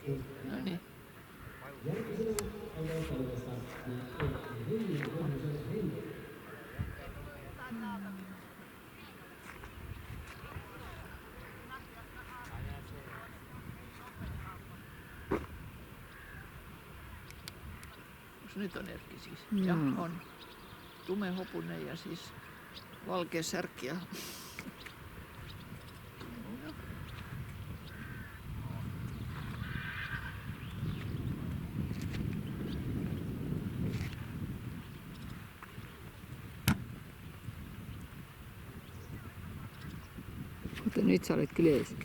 No niin. Järgmisenä on ottelusta startti Heli Pohjoisen Heli. Nyt on Erkki siis. Joo. Ja on tumehopunen ja siis valkea särkki. Ja... Mutta nyt sä olet kyllä ees.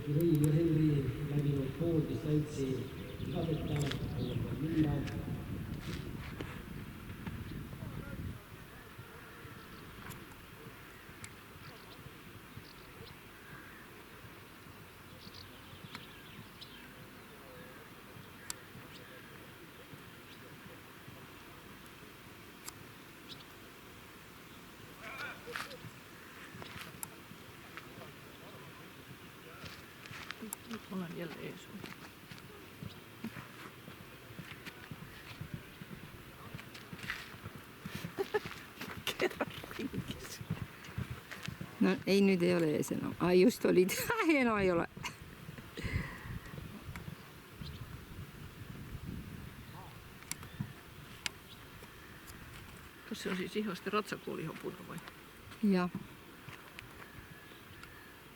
Heli ja Heli läbinud pool distantsi igateta on minna. Nyt ollaan jälleen Eesuun. Kerran pinkis. No ei nyt ei ole ees enää. Ai just olit. Enää ei ole. Kas se on siis ihan sitten ratsakuolihopuna vai? Ja.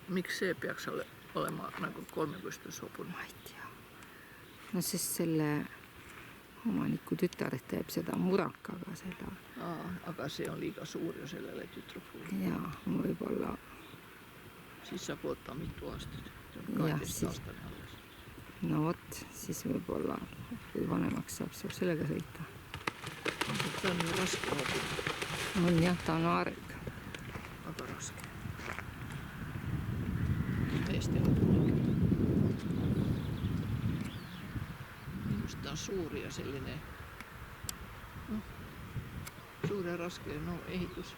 Miksi se peaks olemaan niin kolmipystyshopuna? Ma ei tea. No siis selle omaniku tytär teeb seda murakaga seda. Aga see on liiga suur jo sellele tüdrukule. Ja võib-olla. Siis saab ottaa mitu aastat. Jah, 12 siis- aastane alles. No vot, siis võib-olla kui vanemaks saab sellega sõita. Tämä on niin raske hopuna. On jah, ta on arg. Aika raske. Teistä hopuna. Minusta tää on suuri ja sellainen. No, suuri ja raskea ehitys.